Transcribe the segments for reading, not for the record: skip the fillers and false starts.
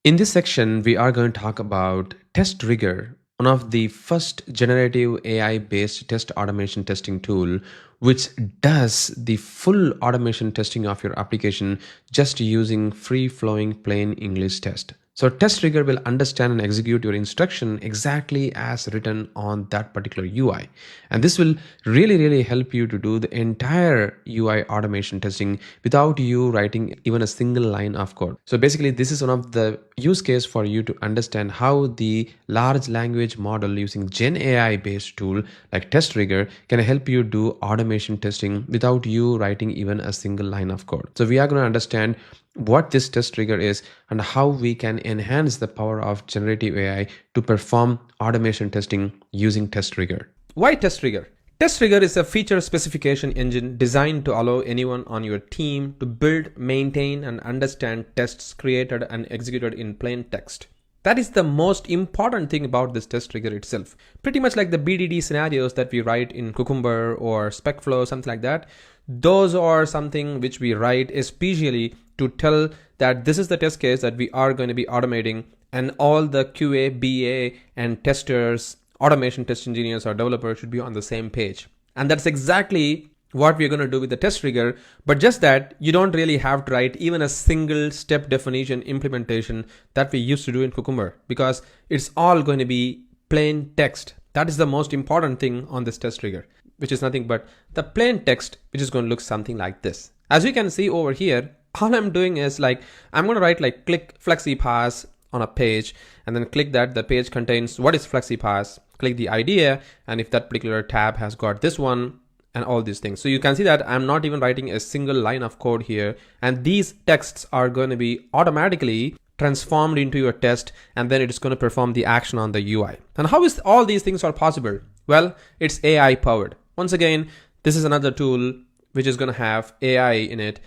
In this section, we are going to talk about Test Rigger, one of the first generative AI based test automation testing tool, which does the full automation testing of your application just using free flowing plain English test. So Test Rigger will understand and execute your instruction exactly as written on that particular UI. And this will really help you to do the entire UI automation testing without you writing even a single line of code. So basically, this is one of the use case for you to understand how the large language model using Gen AI based tool like Test Rigger can help you do automation testing without you writing even a single line of code. So we are going to understand what this test trigger is and how we can enhance the power of generative AI to perform automation testing using test trigger. Why test trigger? Test trigger is a feature specification engine designed to allow anyone on your team to build, maintain, and understand tests created and executed in plain text. That is the most important thing about this test trigger itself. Pretty much like the BDD scenarios that we write in Cucumber or SpecFlow, something like that. Those are something which we write especially to tell that this is the test case that we are going to be automating, and all the QA, BA, and testers, automation test engineers or developers should be on the same page. And that's exactly what we're going to do with the test trigger, but just that you don't really have to write even a single step definition implementation that we used to do in Cucumber, because it's all going to be plain text. That is the most important thing on this test trigger, which is nothing but the plain text, which is going to look something like this. As you can see over here, all I'm doing is I'm going to write click FlexiPass on a page, and then click that the page contains what is FlexiPass, click the idea, and if that particular tab has got this one, and all these things. So you can see that I'm not even writing a single line of code here, and these texts are going to be automatically transformed into your test, and then it's going to perform the action on the UI. And how is all these things are possible? Well, it's AI powered. Once again, this is another tool which is going to have AI in it,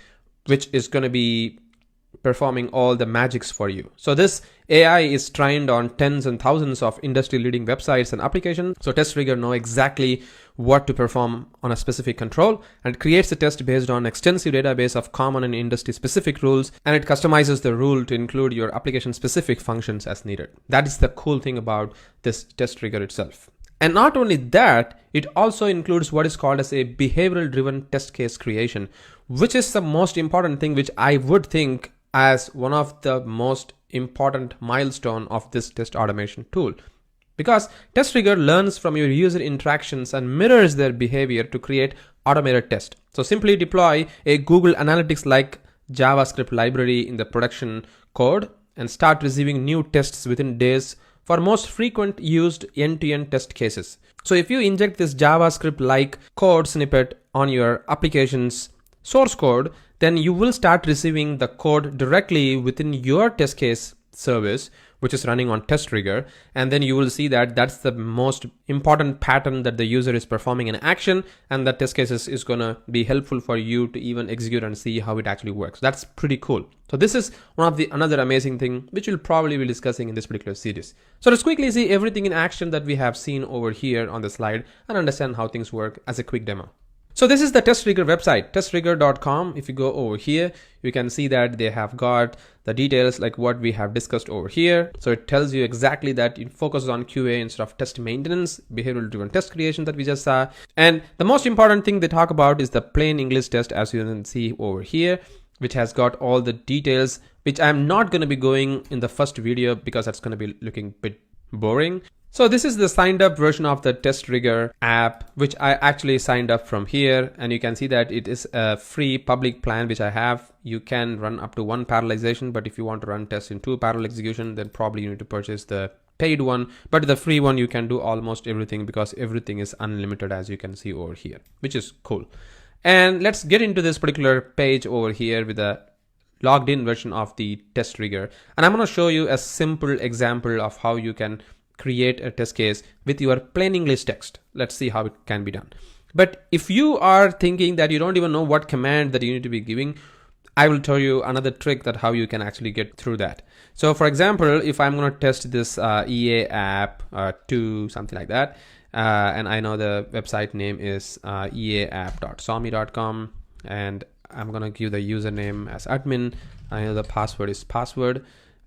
which is going to be performing all the magics for you. So this AI is trained on tens and thousands of industry leading websites and applications. So test trigger know exactly what to perform on a specific control, and creates a test based on extensive database of common and industry specific rules, and it customizes the rule to include your application specific functions as needed. That is the cool thing about this test trigger itself. And not only that, it also includes what is called as a behavioral driven test case creation, which is the most important thing, which I would think as one of the most important milestone of this test automation tool. Because test trigger learns from your user interactions and mirrors their behavior to create automated test. So simply deploy a Google Analytics like JavaScript library in the production code and start receiving new tests within days for most frequent used end-to-end test cases. So if you inject this JavaScript like code snippet on your application's source code, then you will start receiving the code directly within your test case service, which is running on test trigger. And then you will see that that's the most important pattern that the user is performing an action, and that test cases is going to be helpful for you to even execute and see how it actually works. That's pretty cool. So this is one of the another amazing thing which we'll probably be discussing in this particular series. So let's quickly see everything in action that we have seen over here on the slide and understand how things work as a quick demo. So this is the test trigger website, testtrigger.com. If you go over here, you can see that they have got the details like what we have discussed over here. So it tells you exactly that it focuses on QA instead of test maintenance, behavioral driven test creation that we just saw. And the most important thing they talk about is the plain English test, as you can see over here, which has got all the details, which I'm not going to be going in the first video because that's going to be looking a bit boring. So this is the signed up version of the test trigger app, which I actually signed up from here. And you can see that it is a free public plan, which I have. You can run up to one parallelization, but if you want to run tests in 2 parallel execution, then probably you need to purchase the paid one. But the free one, you can do almost everything because everything is unlimited, as you can see over here, which is cool. And let's get into this particular page over here with a logged in version of the test trigger. And I'm going to show you a simple example of how you can create a test case with your plain English text. Let's see how it can be done. But if you are thinking that you don't even know what command that you need to be giving, I will tell you another trick that how you can actually get through that. So for example, if I'm going to test this EA app to something like that, and I know the website name is eaapp.somi.com, and I'm going to give the username as admin. I know the password is password.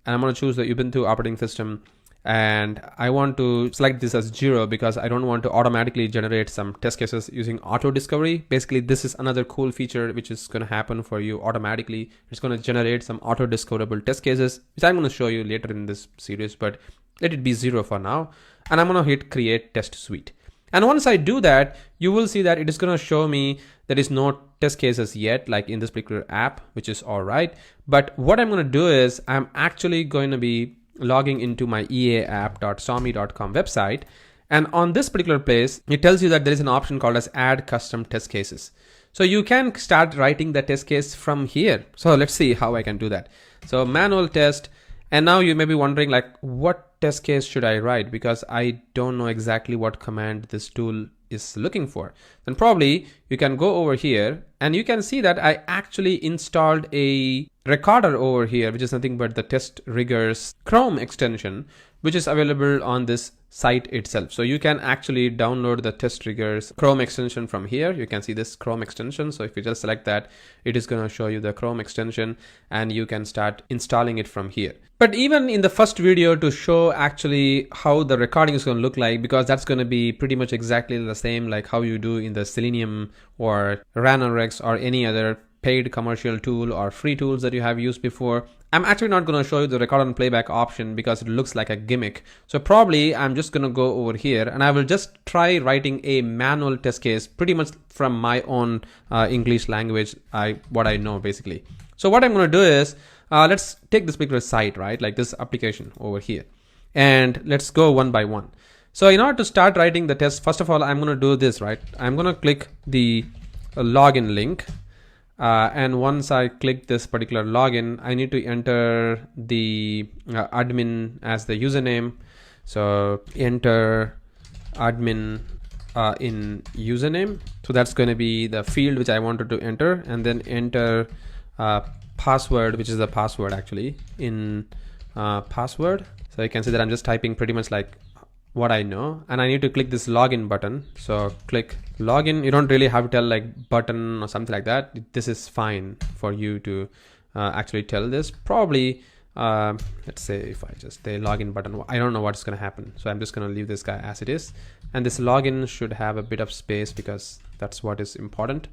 and I'm going to choose the Ubuntu operating system, and I want to select this as 0 because I don't want to automatically generate some test cases using auto discovery. Basically, this is another cool feature which is going to happen for you automatically. It's going to generate some auto discoverable test cases, which I'm going to show you later in this series, but let it be 0 for now. And I'm going to hit create test suite. And once I do that, you will see that it is going to show me there is no test cases yet, like in this particular app, which is all right. But what I'm going to do is I'm actually going to be logging into my eaapp.somi.com website. And on this particular place, it tells you that there is an option called as add custom test cases. So you can start writing the test case from here. So let's see how I can do that. So manual test. And now you may be wondering, like, what test case should I write? Because I don't know exactly what command this tool is looking for. Then probably you can go over here and you can see that I actually installed a recorder over here, which is nothing but the test riggers Chrome extension, which is available on this site itself. So you can actually download the test riggers Chrome extension from here. You can see this Chrome extension. So if you just select that, it is going to show you the Chrome extension and you can start installing it from here. But even in the first video to show actually how the recording is going to look like, because that's going to be pretty much exactly the same like how you do in the Selenium or Ranorex or any other paid commercial tool or free tools that you have used before. I'm actually not going to show you the record and playback option because it looks like a gimmick. So probably I'm just going to go over here and I will just try writing a manual test case pretty much from my own English language, what I know basically. So what I'm going to do is let's take this particular site, right? Like this application over here, and let's go one by one. So in order to start writing the test, first of all, I'm going to do this, right? I'm going to click the login link. And once I click this particular login, I need to enter the admin as the username. So enter admin in username. So that's going to be the field which I wanted to enter, and then enter password, which is the password actually in password. So you can see that I'm just typing pretty much like what I know, and I need to click this login button. So click login. You don't really have to tell like button or something like that. This is fine for you to actually tell this. Probably let's say if I just say login button, I don't know what's going to happen, so I'm just going to leave this guy as it is, and this login should have a bit of space because that's what is important.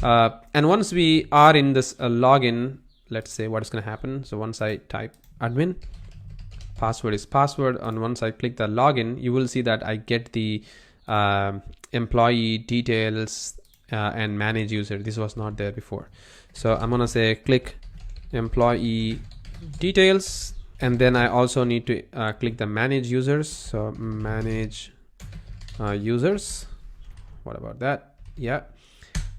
And once we are in this login, let's say what is going to happen. So once I type admin, password is password, and once I click the login, you will see that I get the employee details and manage user. This was not there before. So I'm gonna say click employee details, and then I also need to click the manage users. So manage users. What about that? Yeah.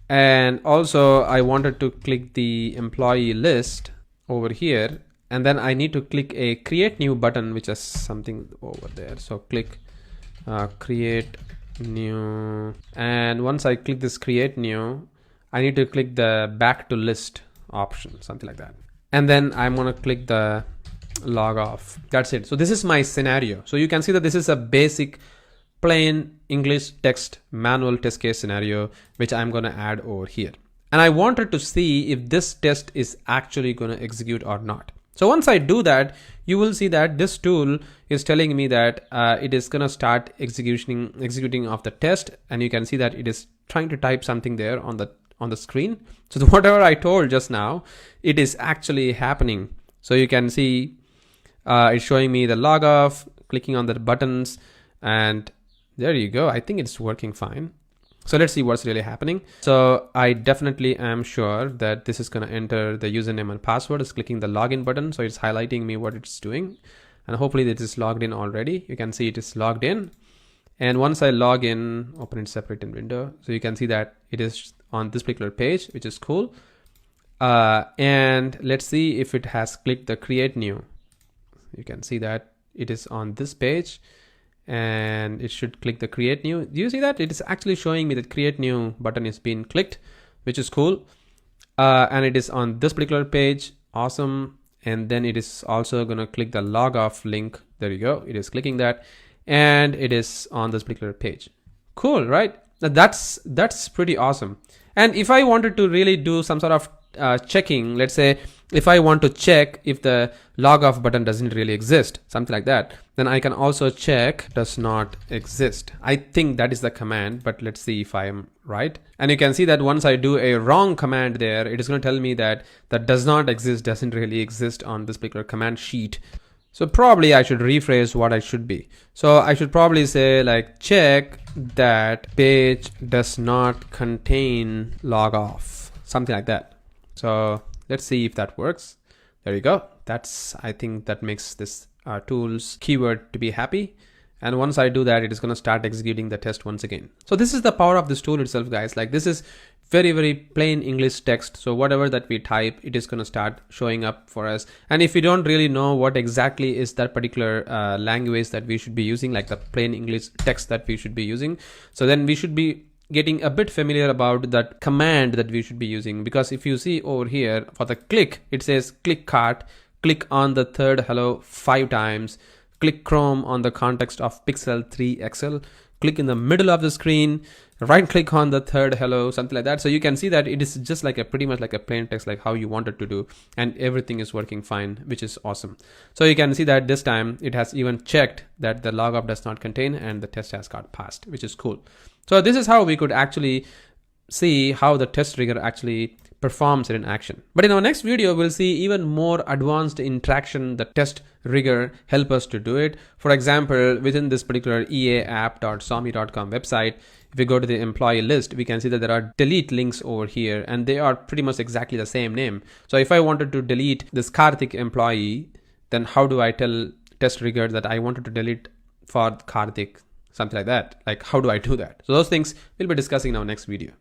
And also I wanted to click the employee list over here, and then I need to click a create new button, which is something over there. So click create new, and once I click this create new, I need to click the back to list option, something like that, and then I'm going to click the log off. That's it. So this is my scenario. So you can see that this is a basic plain English text manual test case scenario which I'm going to add over here, and I wanted to see if this test is actually going to execute or not. So once I do that, you will see that this tool is telling me that it is going to start executing of the test, and you can see that it is trying to type something there on the screen. So whatever I told just now, it is actually happening. So you can see it's showing me the log off, clicking on the buttons, and there you go. I think it's working fine. So let's see what's really happening. So I definitely am sure that this is going to enter the username and password. It's clicking the login button. So it's highlighting me what it's doing. And hopefully it is logged in already. You can see it is logged in. And once I log in, open it separate in window. So you can see that it is on this particular page, which is cool. And let's see if it has clicked the create new. You can see that it is on this page, and it should click the create new. Do you see that? It is actually showing me that create new button is being clicked, which is cool. And it is on this particular page. Awesome. And then it is also going to click the log off link. There you go. It is clicking that, and it is on this particular page. Cool, right? Now that's pretty awesome. And if I wanted to really do some sort of checking, let's say if I want to check if the log off button doesn't really exist, something like that, then I can also check does not exist. I think that is the command, but let's see if I am right. And you can see that once I do a wrong command there, it is going to tell me that that does not exist doesn't really exist on this particular command sheet. So probably I should rephrase what I should be. So I should probably say like check that page does not contain log off, something like that. So let's see if that works. There you go. I think that makes this tools keyword to be happy. And once I do that, it is going to start executing the test once again. So this is the power of this tool itself, guys. Like this is very, very plain English text. So whatever that we type, it is going to start showing up for us. And if we don't really know what exactly is that particular language that we should be using, like the plain English text that we should be using, so then we should be getting a bit familiar about that command that we should be using. Because if you see over here for the click, it says click cart, click on the third hello 5 times, click Chrome on the context of Pixel 3 XL, click in the middle of the screen, right click on the third hello, something like that. So you can see that it is just like a pretty much like a plain text, like how you want it to do, and everything is working fine, which is awesome. So you can see that this time it has even checked that the log off does not contain and the test has got passed, which is cool. So this is how we could actually see how the test trigger actually performs it in action. But in our next video, we'll see even more advanced interaction the test rigor help us to do it. For example, within this particular eaapp.somi.com website, if we go to the employee list, we can see that there are delete links over here, and they are pretty much exactly the same name. So if I wanted to delete this Karthik employee, then how do I tell test rigor that I wanted to delete for Karthik? Something like that. Like how do I do that? So those things we'll be discussing in our next video.